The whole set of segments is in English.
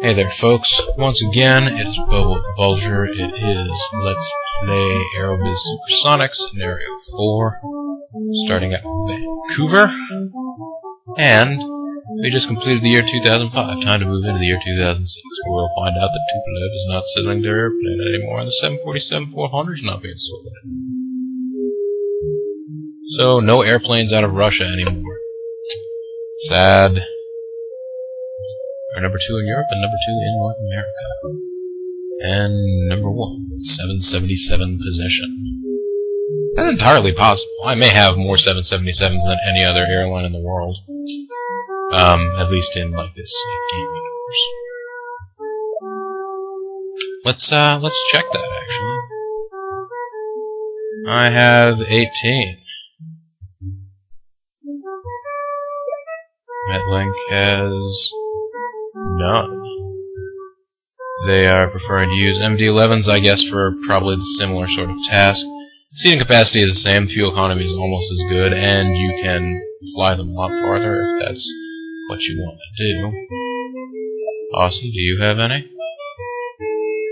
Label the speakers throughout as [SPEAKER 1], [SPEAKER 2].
[SPEAKER 1] Hey there, folks. Once again, it is Bobo Vulture. It is Let's Play Aerobiz Supersonic-Scenario 4, starting at Vancouver. And we just completed the year 2005. Time to move into the year 2006, where we'll find out that Tupolev is not settling their airplane anymore, and the 747-400 is not being sold. So, no airplanes out of Russia anymore. Sad. Or number 2 in Europe and number 2 in North America. And number 1 with 777 position. That's entirely possible. I may have more 777s than any other airline in the world. At least in like this game universe. Let's check that actually. I have 18. Metlink has none. They are preferring to use MD-11s, I guess, for probably the similar sort of task. Seating capacity is the same, fuel economy is almost as good, and you can fly them a lot farther if that's what you want to do. Aussie, do you have any?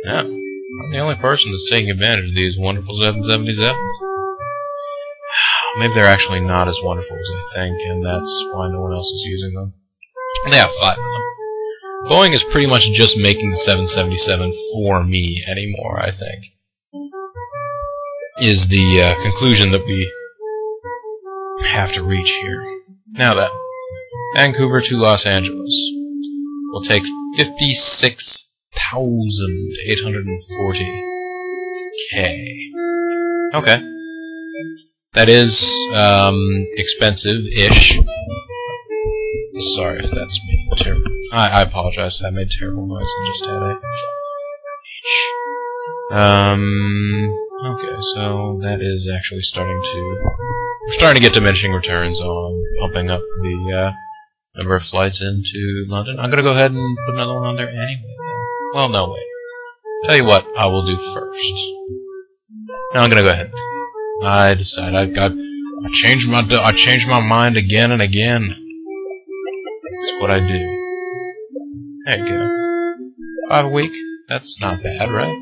[SPEAKER 1] No. I'm the only person that's taking advantage of these wonderful 777s. Maybe they're actually not as wonderful as I think, and that's why no one else is using them. They have 5 of them. Boeing is pretty much just making the 777 for me anymore, I think. Is the conclusion that we have to reach here. Now then, Vancouver to Los Angeles will take 56,840 K. Okay. That is, expensive-ish. Sorry if that's making terrible... I apologize if I made terrible noise and just had a... Okay, so that is actually starting to... We're starting to get diminishing returns on pumping up the, number of flights into London. I'm gonna go ahead and put another one on there anyway, then. Well, no, wait. Tell you what I will do first. No, I'm gonna go ahead. I decide I changed my mind again and again. That's what I do. There you go. 5 a week. That's not bad, right?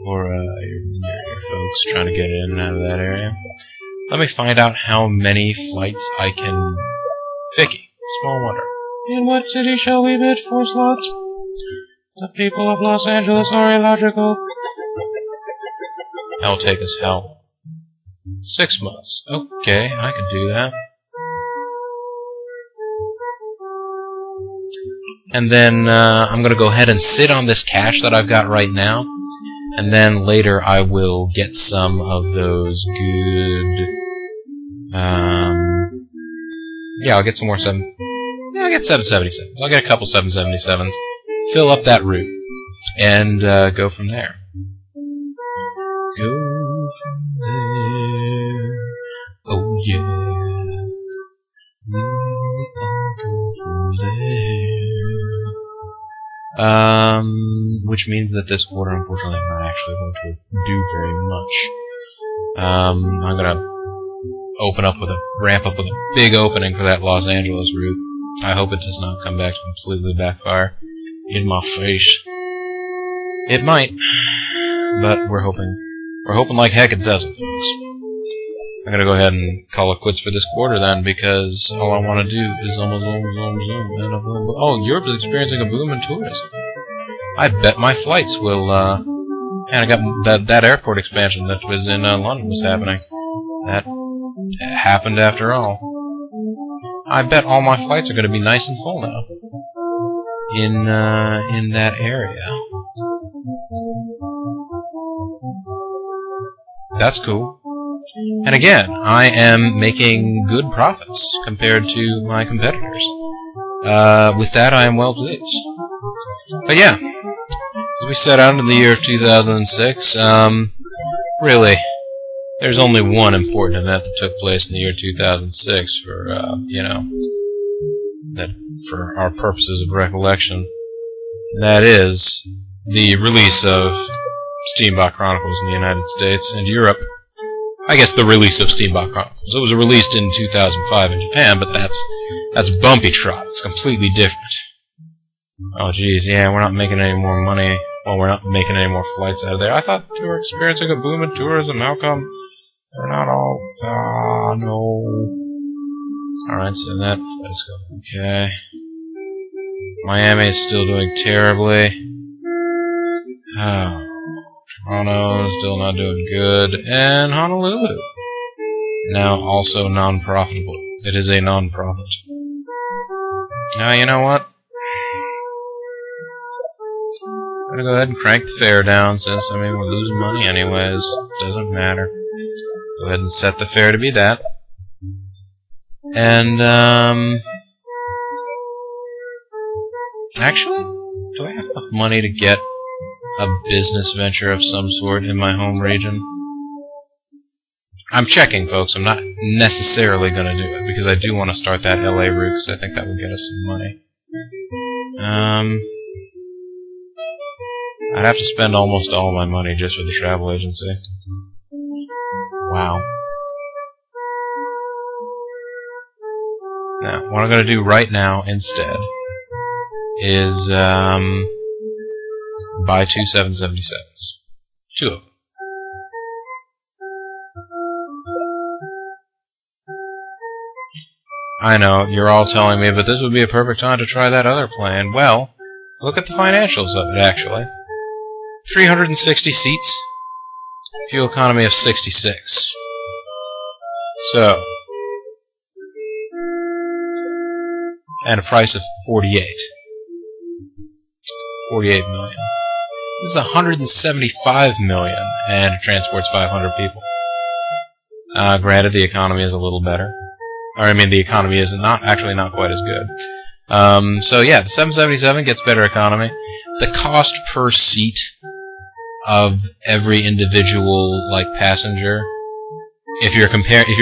[SPEAKER 1] Or your folks trying to get in and out of that area. Let me find out how many flights I can. Vicky, small wonder. In what city shall we bid for slots? The people of Los Angeles are illogical. That'll take us how long? 6 months. Okay, I can do that. And then I'm going to go ahead and sit on this cash that I've got right now. And then later I will get some of those good... yeah, I'll get some more I'll get 777s. I'll get a couple 777s. Fill up that route. And go from there. Go from there. Oh yeah. I'll go from there. Which means that this quarter, unfortunately, I'm not actually going to do very much. I'm gonna ramp up with a big opening for that Los Angeles route. I hope it does not come back to completely backfire in my face. It might, but we're hoping like heck it doesn't, folks. I'm gonna go ahead and call it quits for this quarter then, because all I want to do is almost zoom. And oh, Europe is experiencing a boom in tourism. I bet my flights will, and I got that airport expansion that was in London was happening. That happened after all. I bet all my flights are going to be nice and full now. In that area. That's cool. And again, I am making good profits compared to my competitors. With that, I am well pleased. But yeah, as we set out in the year of 2006, really, there's only one important event that took place in the year 2006 for, you know, for our purposes of recollection. That is the release of Steambot Chronicles in the United States and Europe. I guess the release of Steambot Chronicles. It was released in 2005 in Japan, but that's That's bumpy trot. It's completely different. Oh, geez, yeah, we're not making any more money. Well, we're not making any more flights out of there. I thought we were experiencing a boom in tourism. How come we're not all... Ah, no. Alright, so that flight's going okay. Miami is still doing terribly. Oh, Toronto is still not doing good. And Honolulu. Now also non-profitable. It is a non-profit. Now, you know what? I'm gonna go ahead and crank the fare down since, I mean, we're losing money anyways. Doesn't matter. Go ahead and set the fare to be that. And, actually, do I have enough money to get a business venture of some sort in my home region? I'm checking, folks. I'm not necessarily gonna do it, because I do want to start that LA route, because I think that will get us some money. I'd have to spend almost all my money just for the travel agency. Wow. Now, what I'm going to do right now instead is buy 2 777s. 2 of them. I know, you're all telling me, but this would be a perfect time to try that other plane. Well, look at the financials of it, actually. 360 seats, fuel economy of 66. So, and a price of 48. 48 million. This is 175 million, and it transports 500 people. Granted, the economy is a little better. Or, I mean, the economy is actually not quite as good. So yeah, the 777 gets better economy. The cost per seat of every individual, like, passenger, if you're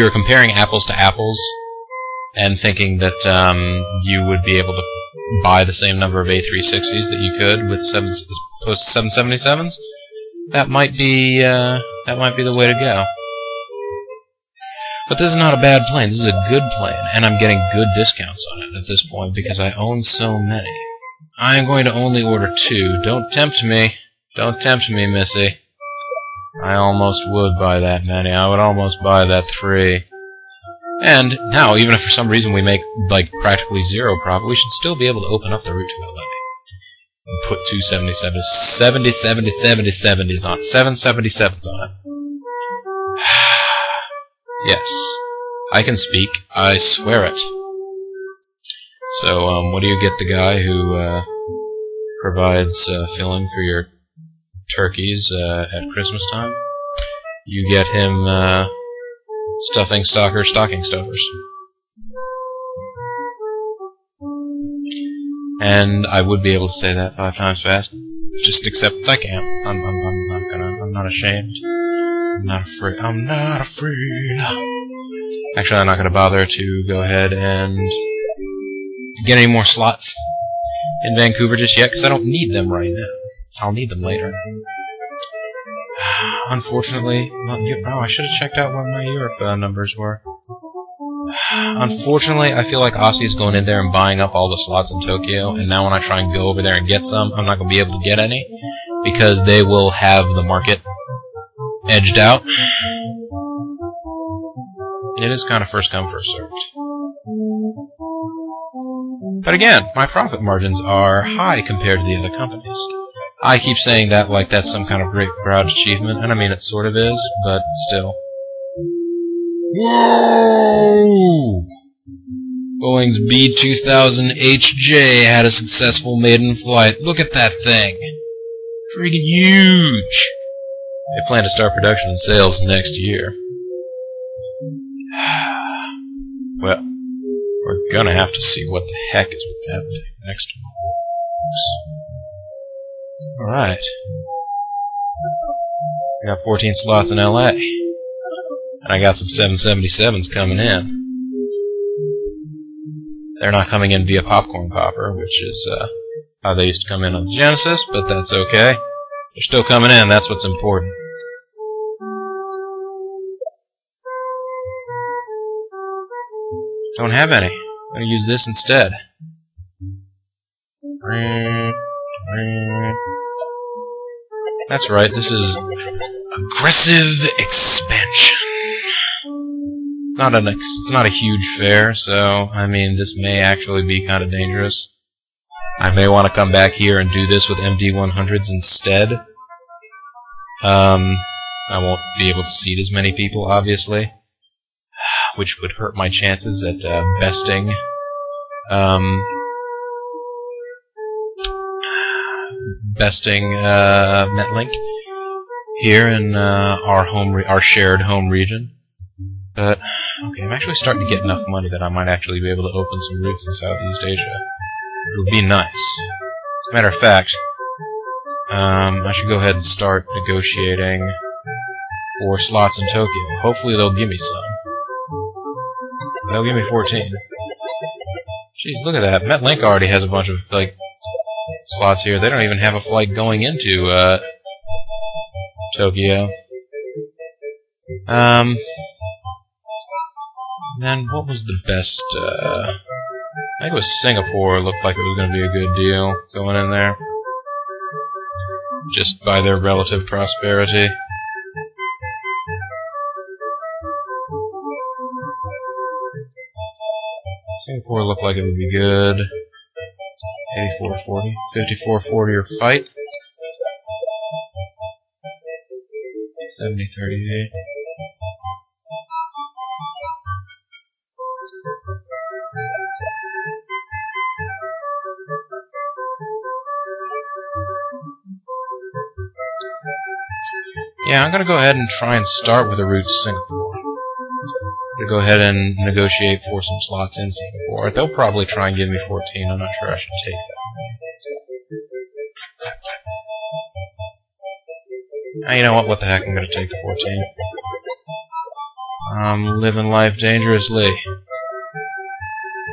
[SPEAKER 1] comparing apples to apples, and thinking that you would be able to buy the same number of A360s that you could with 777s, that might be the way to go. But this is not a bad plane. This is a good plane, and I'm getting good discounts on it at this point because I own so many. I am going to only order 2. Don't tempt me. Don't tempt me, Missy. I almost would buy that many. I would almost buy that 3. And now, even if for some reason we make, like, practically 0 profit, we should still be able to open up the route to LA. And put 2 777s on it. 777s on it. Yes. I can speak. I swear it. So, what do you get the guy who, provides, filling for your turkeys, at Christmas time? You get him, stocking stuffers. And I would be able to say that 5 times fast, just except I can't. I'm not ashamed. I'm not afraid. I'm not afraid. Actually, I'm not gonna bother to go ahead and get any more slots in Vancouver just yet, because I don't need them right now. I'll need them later. Unfortunately, I should have checked out what my Europe numbers were. Unfortunately, I feel like Aussie is going in there and buying up all the slots in Tokyo, and now when I try and go over there and get some, I'm not going to be able to get any, because they will have the market edged out. It is kind of first come, first served. But again, my profit margins are high compared to the other companies. I keep saying that like that's some kind of great proud achievement, and I mean it sort of is, but still. Whoa! Boeing's B-2000HJ had a successful maiden flight. Look at that thing. Freaking huge. They plan to start production and sales next year. Well, we're gonna have to see what the heck is with that thing next. Alright. I got 14 slots in LA. And I got some 777s coming in. They're not coming in via Popcorn Popper, which is how they used to come in on the Genesis, but that's okay. They're still coming in, that's what's important. Don't have any. I'm gonna use this instead. That's right, this is aggressive expansion. It's not a huge fare, so I mean this may actually be kind of dangerous. I may want to come back here and do this with MD-100s instead. I won't be able to seat as many people, obviously, which would hurt my chances at besting Metlink here in our shared home region. But okay, I'm actually starting to get enough money that I might actually be able to open some routes in Southeast Asia. It would be nice. Matter of fact, I should go ahead and start negotiating for slots in Tokyo. Hopefully they'll give me some. They'll give me 14. Jeez, look at that. Metlink already has a bunch of, like, slots here. They don't even have a flight going into, Tokyo. Then what was the best, I think it was Singapore looked like it was going to be a good deal going in there. Just by their relative prosperity. Singapore looked like it would be good. 84.40. 54.40 or fight. 70.38. Yeah, I'm gonna go ahead and try and start with a route to Singapore. I'm gonna go ahead and negotiate for some slots in Singapore. They'll probably try and give me 14. I'm not sure I should take that. You know what? What the heck? I'm gonna take the 14. I'm living life dangerously.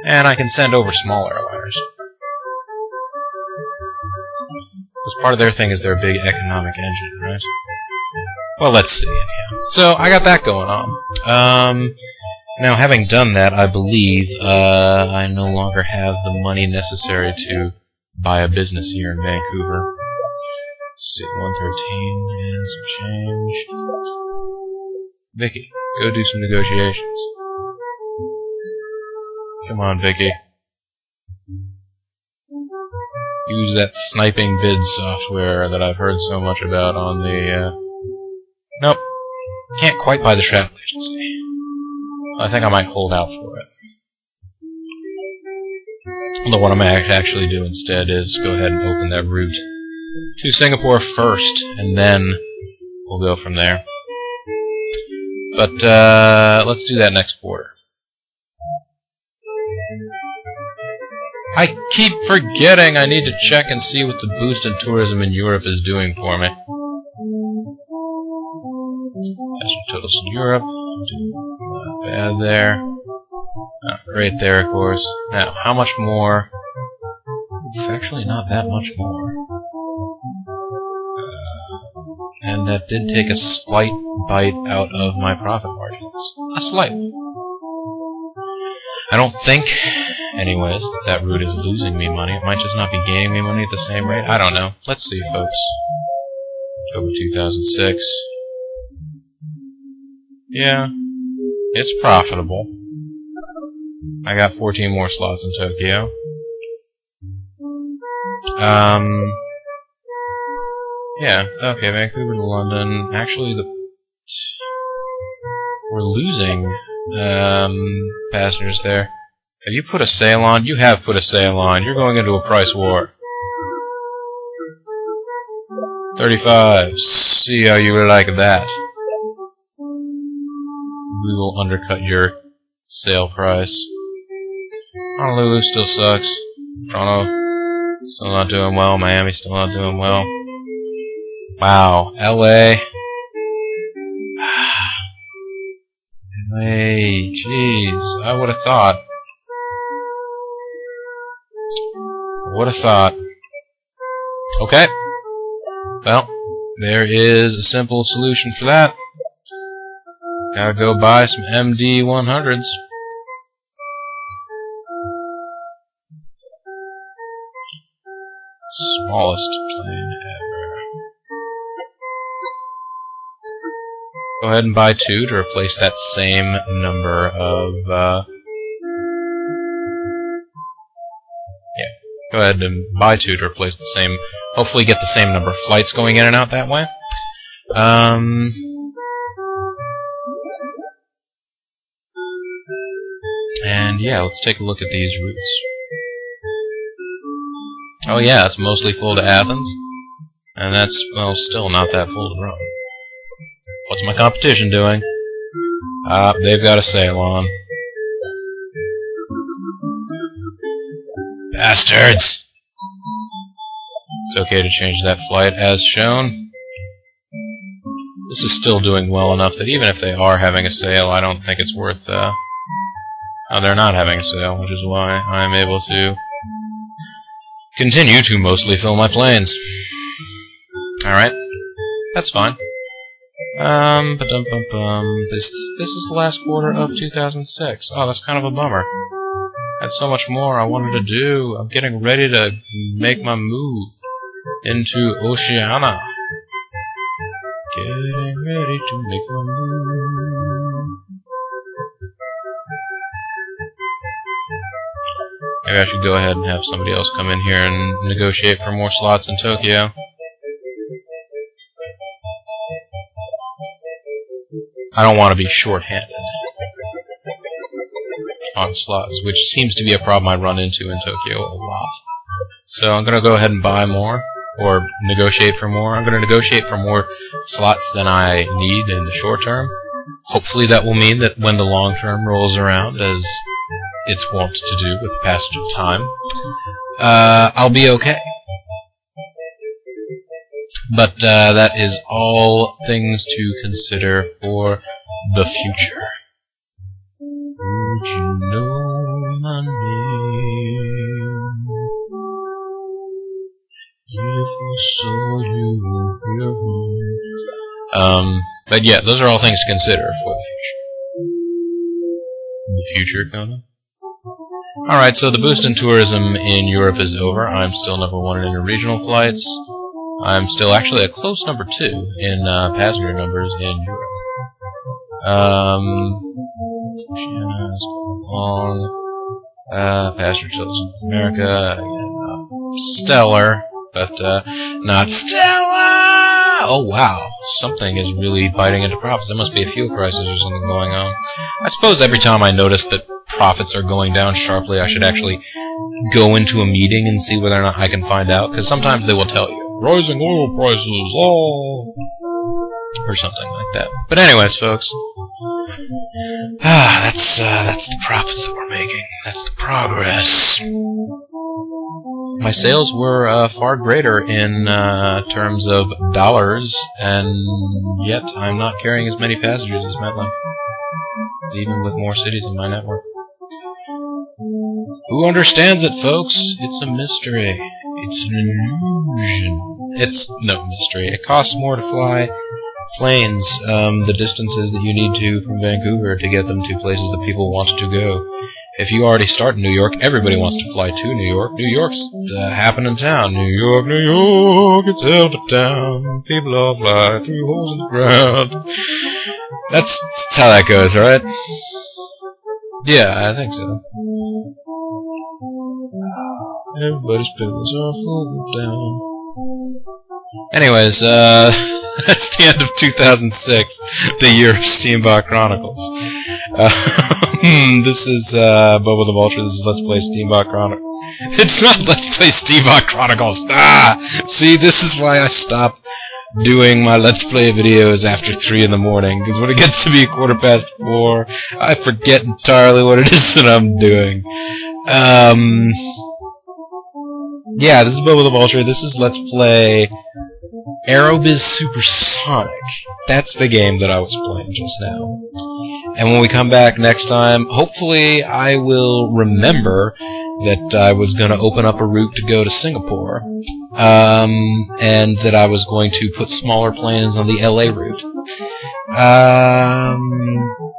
[SPEAKER 1] And I can send over small airliners. Because part of their thing is they're a big economic engine, right? Well, let's see, anyhow. So, I got that going on. Now, having done that, I believe I no longer have the money necessary to buy a business here in Vancouver. Let's see, 113 and some change. Vicky, go do some negotiations. Come on, Vicky. Use that sniping bid software that I've heard so much about on the, Nope. Can't quite buy the travel agency. I think I might hold out for it. Although what I might actually do instead is go ahead and open that route to Singapore first, and then we'll go from there. But, let's do that next quarter. I keep forgetting I need to check and see what the boost in tourism in Europe is doing for me. Totals in Europe. Not bad there. Not great there, of course. Now, how much more? It's actually not that much more. And that did take a slight bite out of my profit margins. A slight one. I don't think, anyways, that route is losing me money. It might just not be gaining me money at the same rate. I don't know. Let's see, folks. October 2006. Yeah, it's profitable. I got 14 more slots in Tokyo. Yeah, okay, Vancouver to London. Actually, we're losing, passengers there. Have you put a sail on? You have put a sail on. You're going into a price war. 35. See how you like that. We will undercut your sale price. Honolulu still sucks. Toronto still not doing well. Miami still not doing well. Wow. LA. LA. Jeez. I would have thought. Would have thought. Okay. Well, there is a simple solution for that. Gotta go buy some MD-100s. Smallest plane ever. Go ahead and buy 2 to replace that same number of, yeah, go ahead and buy 2 to replace the same, hopefully get the same number of flights going in and out that way. And yeah, let's take a look at these routes. Oh yeah, it's mostly full to Athens, and that's, well, still not that full to Rome. What's my competition doing? They've got a sail on. Bastards! It's okay to change that flight as shown. This is still doing well enough that even if they are having a sail, I don't think it's worth, oh, they're not having a sail, which is why I'm able to continue to mostly fill my planes. Alright. That's fine. This is the last quarter of 2006. Oh, that's kind of a bummer. I had so much more I wanted to do. I'm getting ready to make my move into Oceania. Getting ready to make my move. Maybe I should go ahead and have somebody else come in here and negotiate for more slots in Tokyo. I don't want to be short-handed on slots, which seems to be a problem I run into in Tokyo a lot. So I'm going to go ahead and buy more, or negotiate for more. I'm going to negotiate for more slots than I need in the short term. Hopefully that will mean that when the long term rolls around, as it's wont to do with the passage of time, I'll be okay. But that is all things to consider for the future. Would you know my name? If I saw you here. But yeah, those are all things to consider for the future. The future, Conan? Alright, so the boost in tourism in Europe is over. I'm still #1 in interregional flights. I'm still actually a close #2 in passenger numbers in Europe. Passenger totals in America, again, stellar, but not stellar! Oh wow, something is really biting into profits. There must be a fuel crisis or something going on. I suppose every time I notice that profits are going down sharply, I should actually go into a meeting and see whether or not I can find out, because sometimes they will tell you. Rising oil prices, oh! Or something like that. But anyways, folks, that's the profits that we're making. That's the progress. My sales were far greater in terms of dollars, and yet I'm not carrying as many passengers as Metland, even with more cities in my network. Who understands it, folks? It's a mystery. It's an illusion. It's no mystery. It costs more to fly planes the distances that you need to from Vancouver to get them to places that people want to go. If you already start in New York, everybody wants to fly to New York. New York's happening town. New York, it's hell of a town. People all fly through holes in the ground. That's how that goes, right? Yeah, I think so. Everybody's pillows are full down. Anyways, that's the end of 2006, the year of Steambot Chronicles. This is Bobo the Vulture. This is Let's Play Steambot Chronicles. It's not Let's Play Steambot Chronicles. See, this is why I stop doing my Let's Play videos after 3 in the morning, because when it gets to be 4:15, I forget entirely what it is that I'm doing. Yeah, this is Bobo the Vulture. This is Let's Play Aerobiz Supersonic. That's the game that I was playing just now. And when we come back next time, hopefully I will remember that I was going to open up a route to go to Singapore, and that I was going to put smaller planes on the LA route.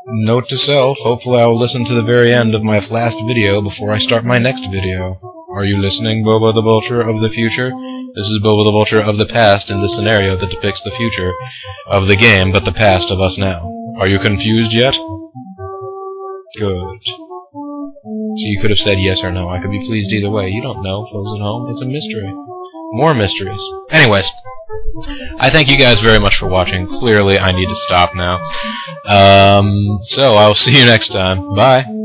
[SPEAKER 1] Note to self, hopefully I will listen to the very end of my last video before I start my next video. Are you listening, Bobo the Vulture of the future? This is Bobo the Vulture of the past in this scenario that depicts the future of the game, but the past of us now. Are you confused yet? Good. So you could have said yes or no. I could be pleased either way. You don't know, folks at home. It's a mystery. More mysteries. Anyways, I thank you guys very much for watching. Clearly, I need to stop now. So I'll see you next time. Bye.